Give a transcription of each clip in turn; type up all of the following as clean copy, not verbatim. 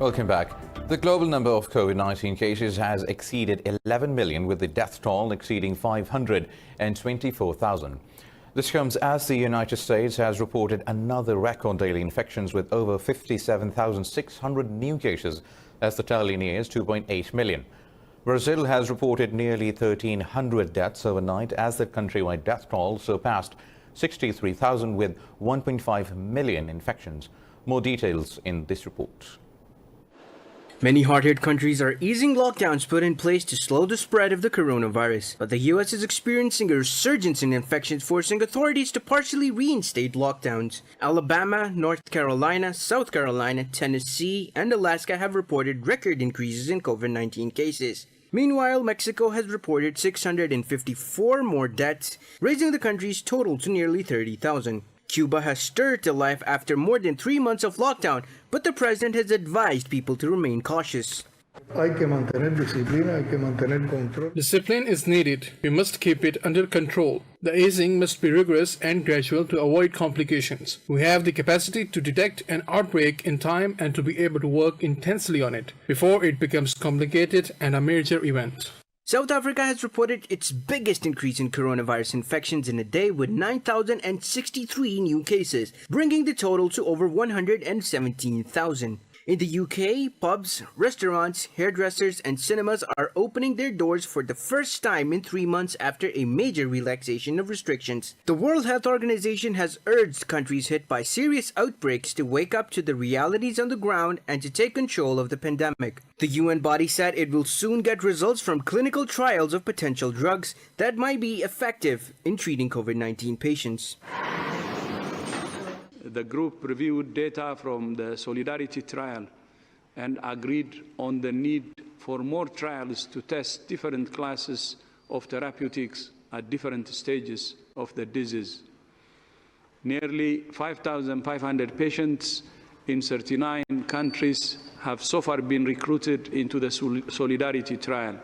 Welcome back. The global number of COVID-19 cases has exceeded 11 million, with the death toll exceeding 524,000. This comes as the United States has reported another record daily infections with over 57,600 new cases as the tally nears 2.8 million. Brazil has reported nearly 1,300 deaths overnight as the countrywide death toll surpassed 63,000 with 1.5 million infections. More details in this report. Many hard-hit countries are easing lockdowns put in place to slow the spread of the coronavirus. But the U.S. is experiencing a resurgence in infections, forcing authorities to partially reinstate lockdowns. Alabama, North Carolina, South Carolina, Tennessee, and Alaska have reported record increases in COVID-19 cases. Meanwhile, Mexico has reported 654 more deaths, raising the country's total to nearly 30,000. Cuba has stirred to life after more than 3 months of lockdown, but the president has advised people to remain cautious. Discipline is needed. We must keep it under control. The easing must be rigorous and gradual to avoid complications. We have the capacity to detect an outbreak in time and to be able to work intensely on it before it becomes complicated and a major event. South Africa has reported its biggest increase in coronavirus infections in a day with 9,063 new cases, bringing the total to over 117,000. In the UK, pubs, restaurants, hairdressers, and cinemas are opening their doors for the first time in 3 months after a major relaxation of restrictions. The World Health Organization has urged countries hit by serious outbreaks to wake up to the realities on the ground and to take control of the pandemic. The UN body said it will soon get results from clinical trials of potential drugs that might be effective in treating COVID-19 patients. The group reviewed data from the Solidarity trial and agreed on the need for more trials to test different classes of therapeutics at different stages of the disease. Nearly 5,500 patients in 39 countries have so far been recruited into the Solidarity trial.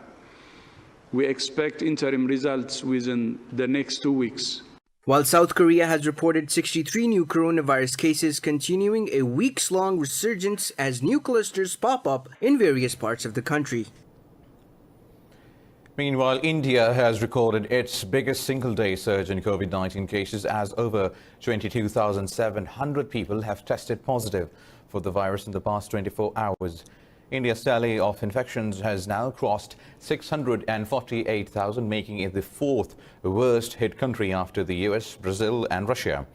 We expect interim results within the next 2 weeks. While South Korea has reported 63 new coronavirus cases, continuing a weeks-long resurgence as new clusters pop up in various parts of the country. Meanwhile, India has recorded its biggest single-day surge in COVID-19 cases as over 22,700 people have tested positive for the virus in the past 24 hours. India's tally of infections has now crossed 648,000, making it the fourth worst hit country after the US, Brazil and Russia.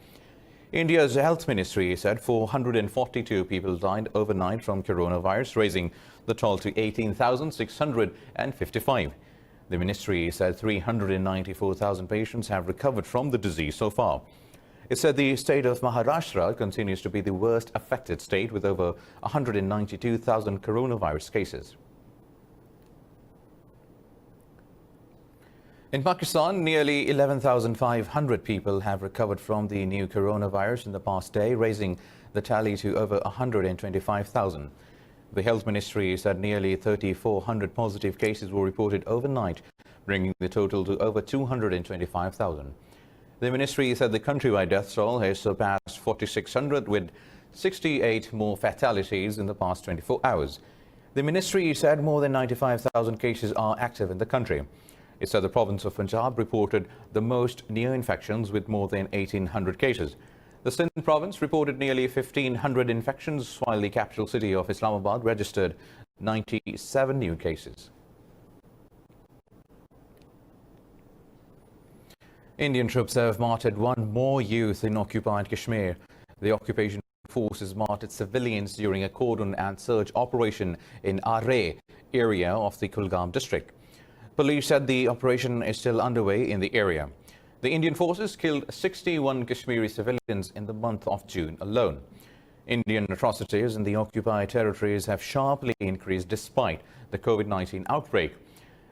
India's health ministry said 442 people died overnight from coronavirus, raising the toll to 18,655. The ministry said 394,000 patients have recovered from the disease so far. It said the state of Maharashtra continues to be the worst affected state with over 192,000 coronavirus cases. In Pakistan, nearly 11,500 people have recovered from the new coronavirus in the past day, raising the tally to over 125,000. The health ministry said nearly 3,400 positive cases were reported overnight, bringing the total to over 225,000. The ministry said the countrywide death toll has surpassed 4,600, with 68 more fatalities in the past 24 hours. The ministry said more than 95,000 cases are active in the country. It said the province of Punjab reported the most new infections with more than 1,800 cases. The Sindh province reported nearly 1,500 infections, while the capital city of Islamabad registered 97 new cases. Indian troops have martyred one more youth in occupied Kashmir. The occupation forces martyred civilians during a cordon and search operation in Arre area of the Kulgam district. Police said the operation is still underway in the area. The Indian forces killed 61 Kashmiri civilians in the month of June alone. Indian atrocities in the occupied territories have sharply increased despite the COVID-19 outbreak.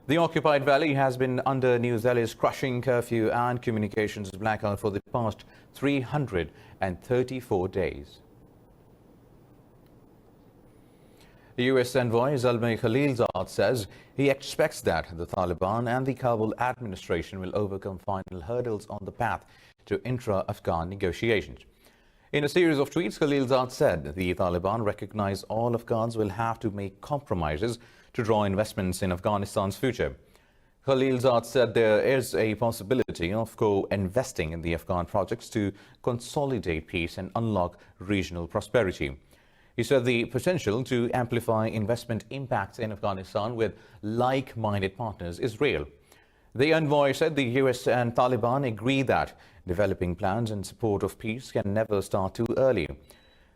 The occupied valley has been under New Delhi's crushing curfew and communications blackout for the past 334 days. The U.S. envoy Zalmay Khalilzad says he expects that the Taliban and the Kabul administration will overcome final hurdles on the path to intra-Afghan negotiations. In a series of tweets, Khalilzad said the Taliban recognize all Afghans will have to make compromises to draw investments in Afghanistan's future. Khalilzad said there is a possibility of co-investing in the Afghan projects to consolidate peace and unlock regional prosperity. He said the potential to amplify investment impacts in Afghanistan with like-minded partners is real. The envoy said the US and Taliban agree that developing plans in support of peace can never start too early.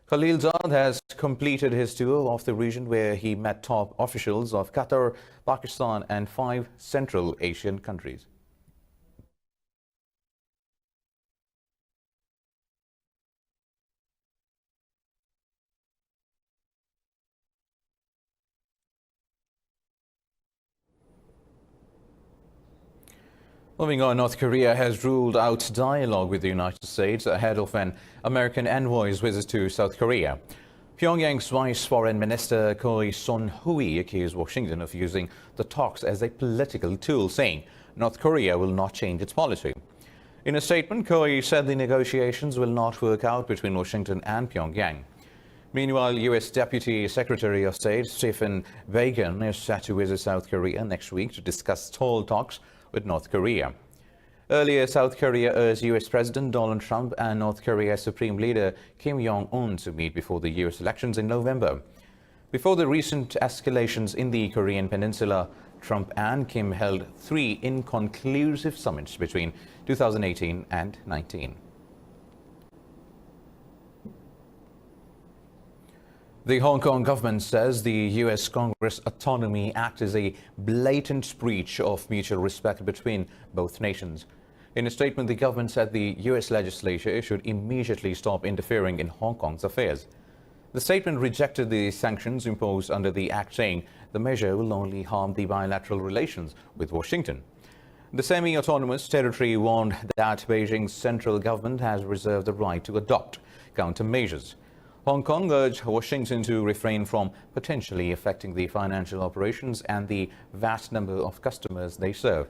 Khalilzad has completed his tour of the region where he met top officials of Qatar, Pakistan and 5 Central Asian countries. Moving on, North Korea has ruled out dialogue with the United States ahead of an American envoy's visit to South Korea. Pyongyang's Vice Foreign Minister Choi Son-hui accused Washington of using the talks as a political tool, saying North Korea will not change its policy. In a statement, Choi said the negotiations will not work out between Washington and Pyongyang. Meanwhile, U.S. Deputy Secretary of State Stephen Biegun is set to visit South Korea next week to discuss stalled talks with North Korea. Earlier, South Korea urged U.S. President Donald Trump and North Korea's Supreme Leader Kim Jong-un to meet before the U.S. elections in November. Before the recent escalations in the Korean Peninsula, Trump and Kim held 3 inconclusive summits between 2018 and 19. The Hong Kong government says the U.S. Congress Autonomy Act is a blatant breach of mutual respect between both nations. In a statement, the government said the U.S. legislature should immediately stop interfering in Hong Kong's affairs. The statement rejected the sanctions imposed under the act, saying the measure will only harm the bilateral relations with Washington. The semi-autonomous territory warned that Beijing's central government has reserved the right to adopt countermeasures. Hong Kong urged Washington to refrain from potentially affecting the financial operations and the vast number of customers they serve.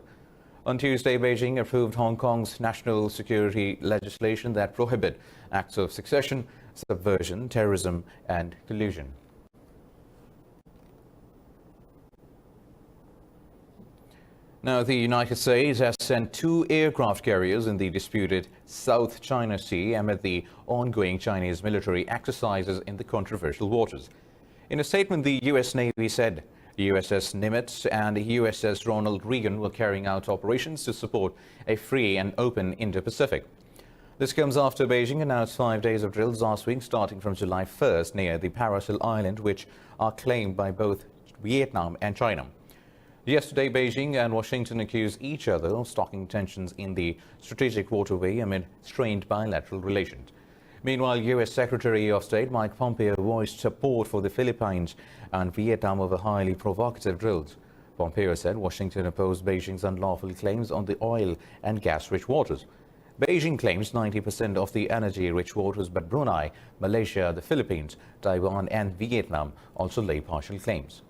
On Tuesday, Beijing approved Hong Kong's national security legislation that prohibit acts of secession, subversion, terrorism and collusion. Now, the United States has sent 2 aircraft carriers in the disputed South China Sea amid the ongoing Chinese military exercises in the controversial waters. In a statement, the U.S. Navy said USS Nimitz and USS Ronald Reagan were carrying out operations to support a free and open Indo-Pacific. This comes after Beijing announced 5 days of drills last week, starting from July 1st near the Paracel Island, which are claimed by both Vietnam and China. Yesterday, Beijing and Washington accused each other of stoking tensions in the strategic waterway amid strained bilateral relations. Meanwhile, U.S. Secretary of State Mike Pompeo voiced support for the Philippines and Vietnam over highly provocative drills. Pompeo said Washington opposed Beijing's unlawful claims on the oil and gas-rich waters. Beijing claims 90% of the energy-rich waters, but Brunei, Malaysia, the Philippines, Taiwan and Vietnam also lay partial claims.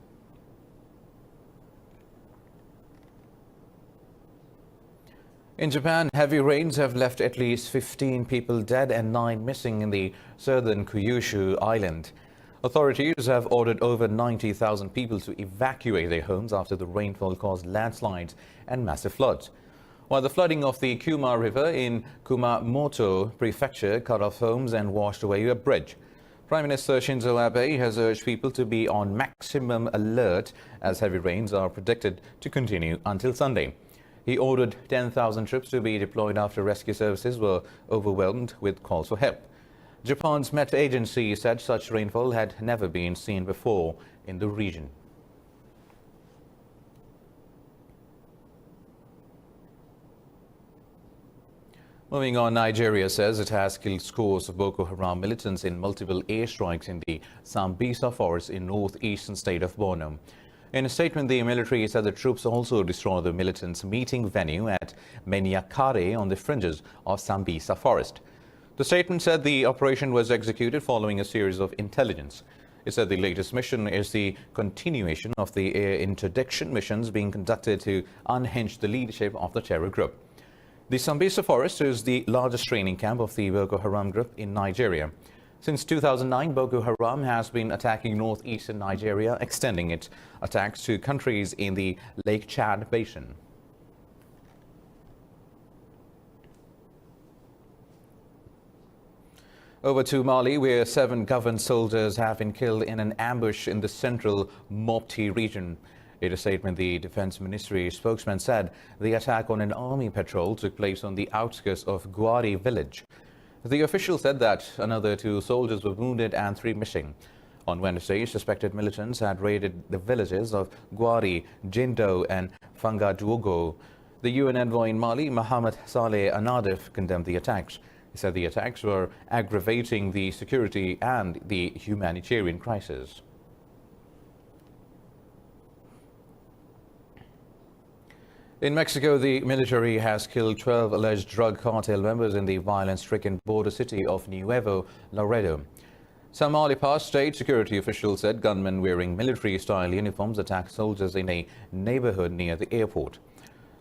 In Japan, heavy rains have left at least 15 people dead and 9 missing in the southern Kyushu island. Authorities have ordered over 90,000 people to evacuate their homes after the rainfall caused landslides and massive floods. While the flooding of the Kuma River in Kumamoto Prefecture cut off homes and washed away a bridge. Prime Minister Shinzo Abe has urged people to be on maximum alert as heavy rains are predicted to continue until Sunday. He ordered 10,000 troops to be deployed after rescue services were overwhelmed with calls for help. Japan's Met Agency said such rainfall had never been seen before in the region. Moving on, Nigeria says it has killed scores of Boko Haram militants in multiple airstrikes in the Sambisa forest in northeastern state of Borno. In a statement, the military said the troops also destroyed the militants' meeting venue at Meniakare on the fringes of Sambisa forest. The statement said the operation was executed following a series of intelligence. It said the latest mission is the continuation of the air interdiction missions being conducted to unhinge the leadership of the terror group. The Sambisa forest is the largest training camp of the Boko Haram group in Nigeria. Since 2009, Boko Haram has been attacking northeastern Nigeria, extending its attacks to countries in the Lake Chad basin. Over to Mali, where 7 government soldiers have been killed in an ambush in the central Mopti region. In a statement, the Defense Ministry spokesman said the attack on an army patrol took place on the outskirts of Guari village. The official said that another 2 soldiers were wounded and 3 missing. On Wednesday, suspected militants had raided the villages of Guari, Jindo and Fangaduogo. The UN envoy in Mali, Mohamed Saleh Anadif, condemned the attacks. He said the attacks were aggravating the security and the humanitarian crisis. In Mexico, the military has killed 12 alleged drug cartel members in the violence-stricken border city of Nuevo Laredo. Tamaulipas state security officials said gunmen wearing military-style uniforms attacked soldiers in a neighborhood near the airport.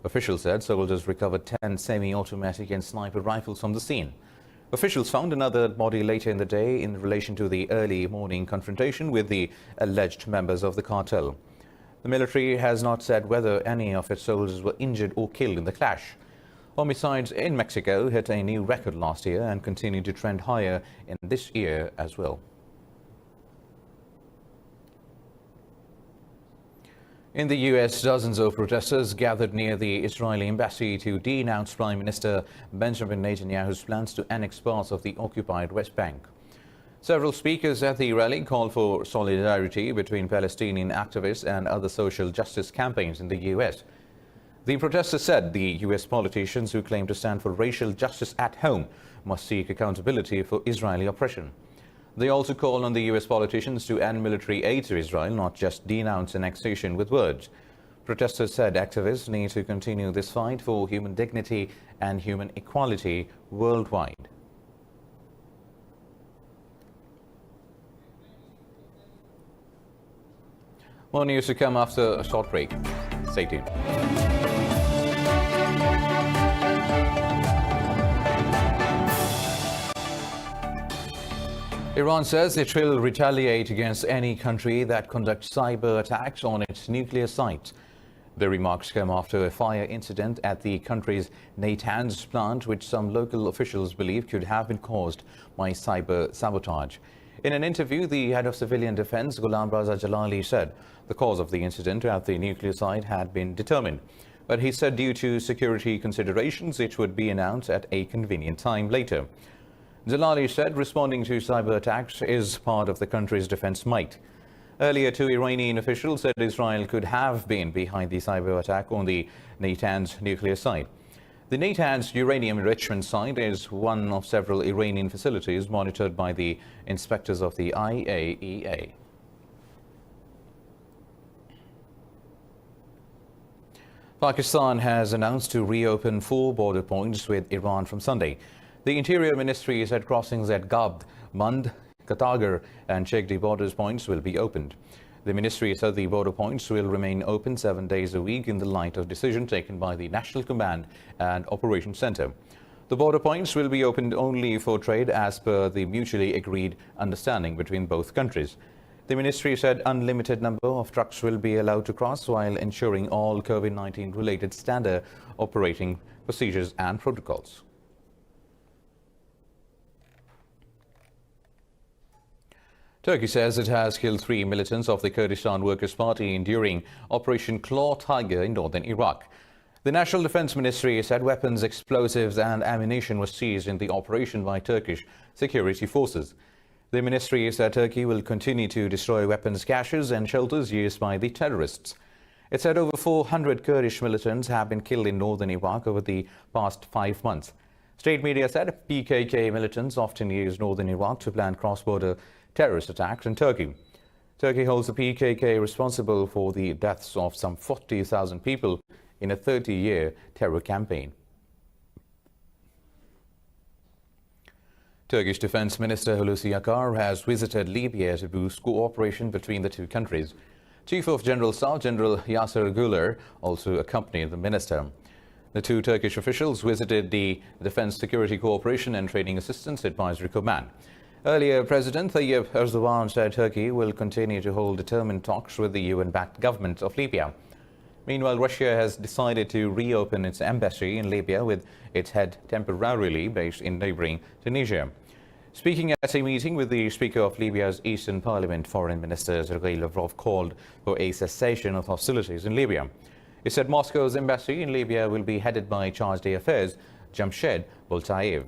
Officials said soldiers recovered 10 semi-automatic and sniper rifles from the scene. Officials found another body later in the day in relation to the early morning confrontation with the alleged members of the cartel. The military has not said whether any of its soldiers were injured or killed in the clash. Homicides in Mexico hit a new record last year and continue to trend higher in this year as well. In the US, dozens of protesters gathered near the Israeli embassy to denounce Prime Minister Benjamin Netanyahu's plans to annex parts of the occupied West Bank. Several speakers at the rally called for solidarity between Palestinian activists and other social justice campaigns in the US. The protesters said the US politicians who claim to stand for racial justice at home must seek accountability for Israeli oppression. They also call on the US politicians to end military aid to Israel, not just denounce annexation with words. Protesters said activists need to continue this fight for human dignity and human equality worldwide. More news to come after a short break. Stay tuned. Iran says it will retaliate against any country that conducts cyber attacks on its nuclear sites. The remarks come after a fire incident at the country's Natanz plant, which some local officials believe could have been caused by cyber sabotage. In an interview, the head of civilian defense, Ghulam Raza Jalali, said the cause of the incident at the nuclear site had been determined. But he said due to security considerations, it would be announced at a convenient time later. Jalali said responding to cyber attacks is part of the country's defense might. Earlier, 2 Iranian officials said Israel could have been behind the cyber attack on the Natanz nuclear site. The Natanz uranium enrichment site is one of several Iranian facilities monitored by the inspectors of the IAEA. Pakistan has announced to reopen 4 border points with Iran from Sunday. The Interior Ministry said crossings at Gabd, Mand, Katagar and Chekdi borders points will be opened. The ministry said the border points will remain open 7 days a week in the light of decision taken by the National Command and Operations Center. The border points will be opened only for trade as per the mutually agreed understanding between both countries. The ministry said unlimited number of trucks will be allowed to cross while ensuring all COVID-19 related standard operating procedures and protocols. Turkey says it has killed 3 militants of the Kurdistan Workers' Party during Operation Claw Tiger in northern Iraq. The National Defense Ministry said weapons, explosives and ammunition were seized in the operation by Turkish security forces. The ministry said Turkey will continue to destroy weapons caches and shelters used by the terrorists. It said over 400 Kurdish militants have been killed in northern Iraq over the past 5 months. State media said PKK militants often use northern Iraq to plan cross-border terrorist attacks in Turkey. Turkey holds the PKK responsible for the deaths of some 40,000 people in a 30-year terror campaign. Turkish Defense Minister Hulusi Akar has visited Libya to boost cooperation between the 2 countries. Chief of General Staff General Yasser Güler also accompanied the minister. The two Turkish officials visited the Defense Security Cooperation and Training Assistance Advisory Command. Earlier, President Tayyip Erdogan said Turkey will continue to hold determined talks with the UN-backed government of Libya. Meanwhile, Russia has decided to reopen its embassy in Libya, with its head temporarily based in neighboring Tunisia. Speaking at a meeting with the Speaker of Libya's Eastern Parliament, Foreign Minister Sergei Lavrov called for a cessation of hostilities in Libya. He said Moscow's embassy in Libya will be headed by Charge d'Affaires Jamshed Boltaev.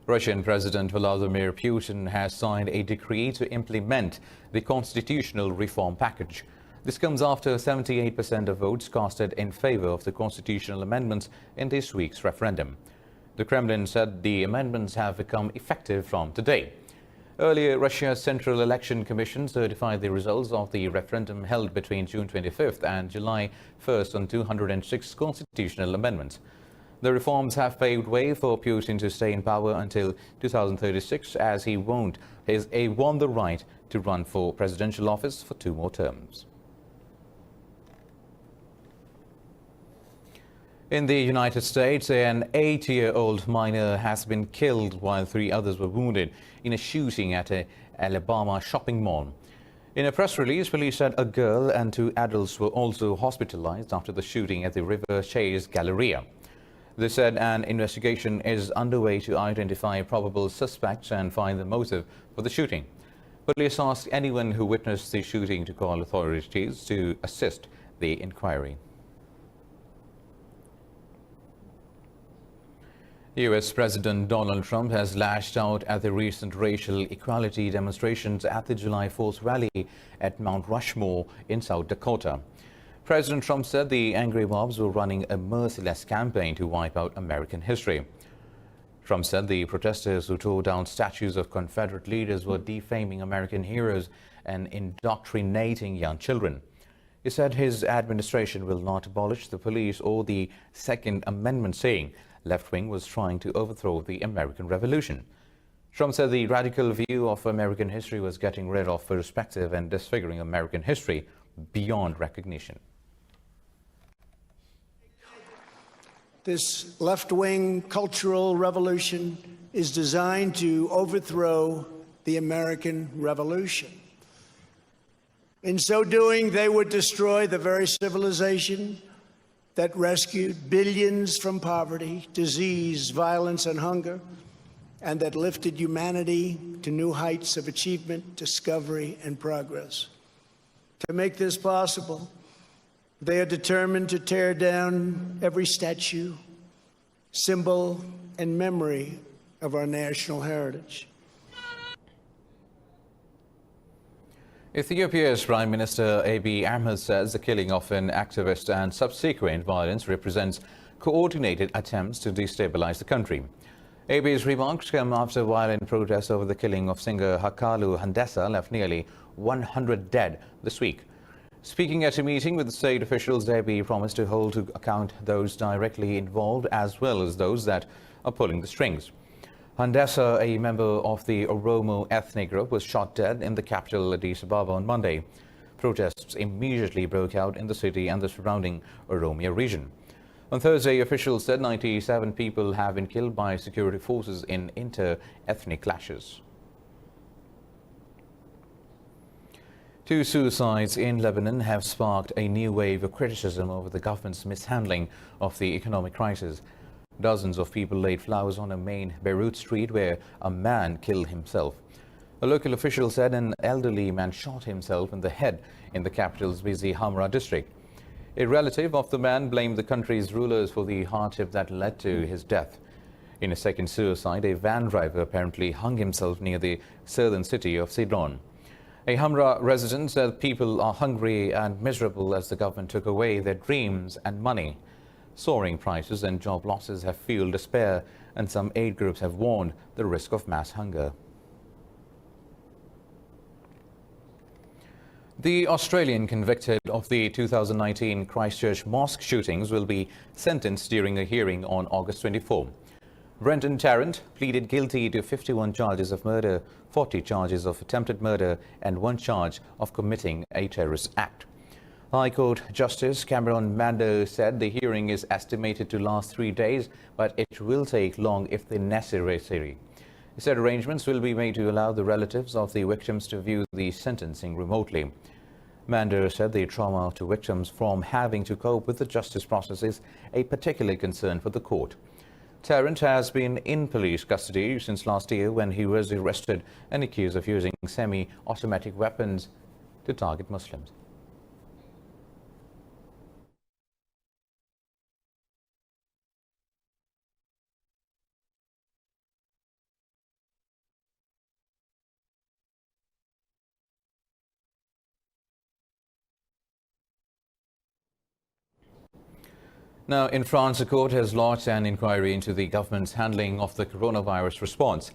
Russian President Vladimir Putin has signed a decree to implement the constitutional reform package. This comes after 78% of votes casted in favor of the constitutional amendments in this week's referendum. The Kremlin said the amendments have become effective from today. Earlier, Russia's Central Election Commission certified the results of the referendum held between June 25th and July 1st on 206 constitutional amendments. The reforms have paved way for Putin to stay in power until 2036, as he won the right to run for presidential office for 2 more terms. In the United States, an 8-year-old minor has been killed while 3 others were wounded in a shooting at an Alabama shopping mall. In a press release, police said a girl and 2 adults were also hospitalized after the shooting at the River Chase Galleria. They said an investigation is underway to identify probable suspects and find the motive for the shooting. Police asked anyone who witnessed the shooting to call authorities to assist the inquiry. U.S. President Donald Trump has lashed out at the recent racial equality demonstrations at the July 4th rally at Mount Rushmore in South Dakota. President Trump said the angry mobs were running a merciless campaign to wipe out American history. Trump said the protesters who tore down statues of Confederate leaders were defaming American heroes and indoctrinating young children. He said his administration will not abolish the police or the Second Amendment, saying left wing was trying to overthrow the American Revolution. Trump said the radical view of American history was getting rid of perspective and disfiguring American history beyond recognition. This left-wing cultural revolution is designed to overthrow the American Revolution. In so doing, they would destroy the very civilization that rescued billions from poverty, disease, violence, and hunger, and that lifted humanity to new heights of achievement, discovery, and progress. To make this possible, they are determined to tear down every statue, symbol, and memory of our national heritage. Ethiopia's Prime Minister Abiy Ahmed says the killing of an activist and subsequent violence represents coordinated attempts to destabilize the country. Abiy's remarks come after violent protests over the killing of singer Hakalu Hundessa left nearly 100 dead this week. Speaking at a meeting with state officials, Abiy promised to hold to account those directly involved as well as those that are pulling the strings. Hundessa, a member of the Oromo ethnic group, was shot dead in the capital Addis Ababa on Monday. Protests immediately broke out in the city and the surrounding Oromia region. On Thursday, officials said 97 people have been killed by security forces in inter-ethnic clashes. 2 suicides in Lebanon have sparked a new wave of criticism over the government's mishandling of the economic crisis. Dozens of people laid flowers on a main Beirut street where a man killed himself. A local official said an elderly man shot himself in the head in the capital's busy Hamra district. A relative of the man blamed the country's rulers for the hardship that led to his death. In a second suicide, a van driver apparently hung himself near the southern city of Sidon. A Hamra resident said people are hungry and miserable as the government took away their dreams and money. Soaring prices and job losses have fueled despair, and some aid groups have warned the risk of mass hunger. The Australian convicted of the 2019 Christchurch mosque shootings will be sentenced during a hearing on August 24. Brenton Tarrant pleaded guilty to 51 charges of murder, 40 charges of attempted murder and 1 charge of committing a terrorist act. High Court Justice Cameron Mando said the hearing is estimated to last 3 days, but it will take long if necessary. He said arrangements will be made to allow the relatives of the victims to view the sentencing remotely. Mando said the trauma to victims from having to cope with the justice process is a particular concern for the court. Tarrant has been in police custody since last year when he was arrested and accused of using semi-automatic weapons to target Muslims. Now, in France, a court has launched an inquiry into the government's handling of the coronavirus response.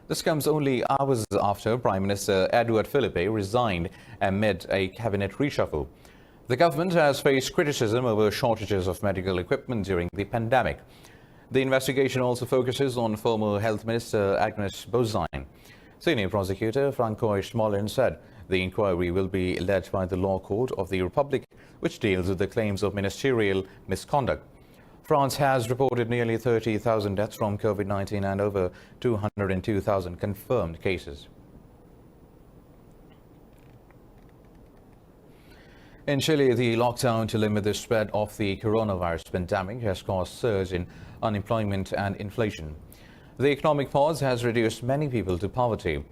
This comes only hours after Prime Minister Edouard Philippe resigned amid a cabinet reshuffle. The government has faced criticism over shortages of medical equipment during the pandemic. The investigation also focuses on former Health Minister Agnes Buzyn. Senior prosecutor Francois Smolin said the inquiry will be led by the Law Court of the Republic, which deals with the claims of ministerial misconduct. France has reported nearly 30,000 deaths from COVID-19 and over 202,000 confirmed cases. In Chile, the lockdown to limit the spread of the coronavirus pandemic has caused surge in unemployment and inflation. The economic pause has reduced many people to poverty.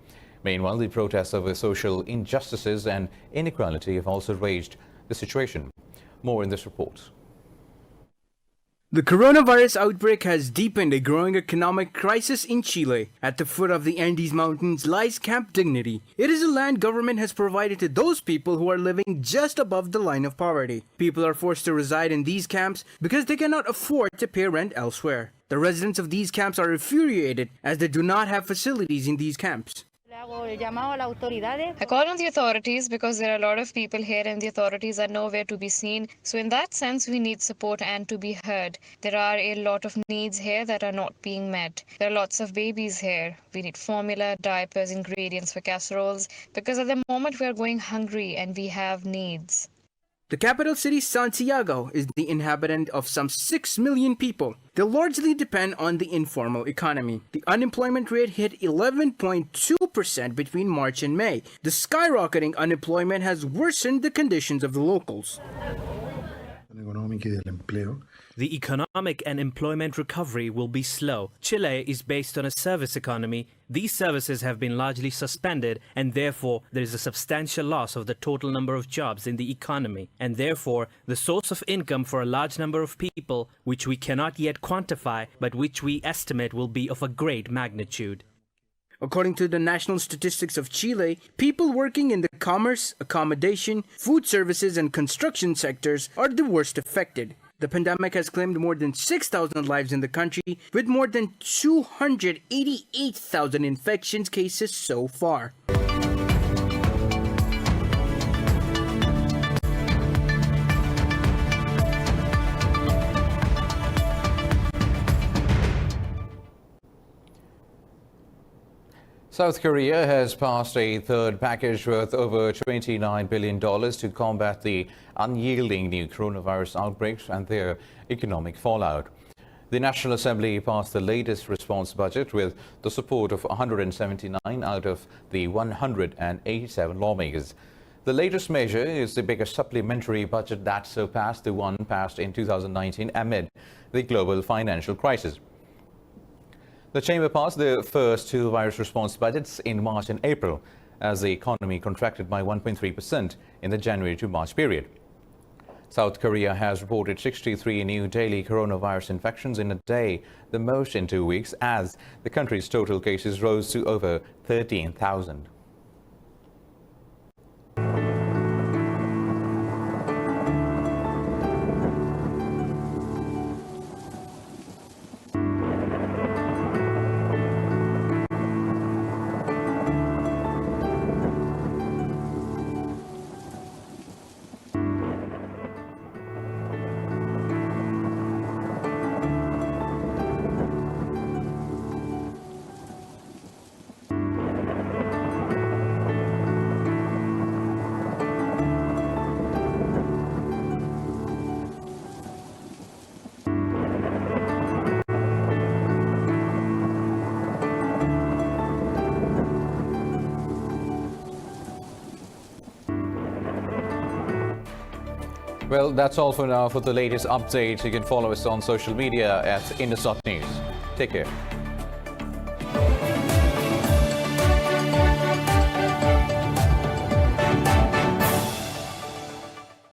Meanwhile, the protests over social injustices and inequality have also raised the situation. More in this report. The coronavirus outbreak has deepened a growing economic crisis in Chile. At the foot of the Andes Mountains lies Camp Dignity. It is a land government has provided to those people who are living just above the line of poverty. People are forced to reside in these camps because they cannot afford to pay rent elsewhere. The residents of these camps are infuriated as they do not have facilities in these camps. I call on the authorities because there are a lot of people here and the authorities are nowhere to be seen. So in that sense, we need support and to be heard. There are a lot of needs here that are not being met. There are lots of babies here. We need formula, diapers, ingredients for casseroles because at the moment we are going hungry and we have needs. The capital city, Santiago, is the inhabitant of some 6 million people. They largely depend on the informal economy. The unemployment rate hit 11.2% between March and May. The skyrocketing unemployment has worsened the conditions of the locals. The economic and employment recovery will be slow. Chile is based on a service economy. These services have been largely suspended, and therefore there is a substantial loss of the total number of jobs in the economy, and therefore the source of income for a large number of people, which we cannot yet quantify, but which we estimate will be of a great magnitude. According to the National Statistics of Chile, people working in the commerce, accommodation, food services, and construction sectors are the worst affected. The pandemic has claimed more than 6,000 lives in the country, with more than 288,000 infection cases so far. South Korea has passed a third package worth over $29 billion to combat the unyielding new coronavirus outbreaks and their economic fallout. The National Assembly passed the latest response budget with the support of 179 out of the 187 lawmakers. The latest measure is the biggest supplementary budget that surpassed the one passed in 2019 amid the global financial crisis. The chamber passed the first two virus response budgets in March and April, as the economy contracted by 1.3% in the January to March period. South Korea has reported 63 new daily coronavirus infections in a day, the most in 2 weeks, as the country's total cases rose to over 13,000. Well, that's all for now. For the latest updates, you can follow us on social media at Indus.News. Take care.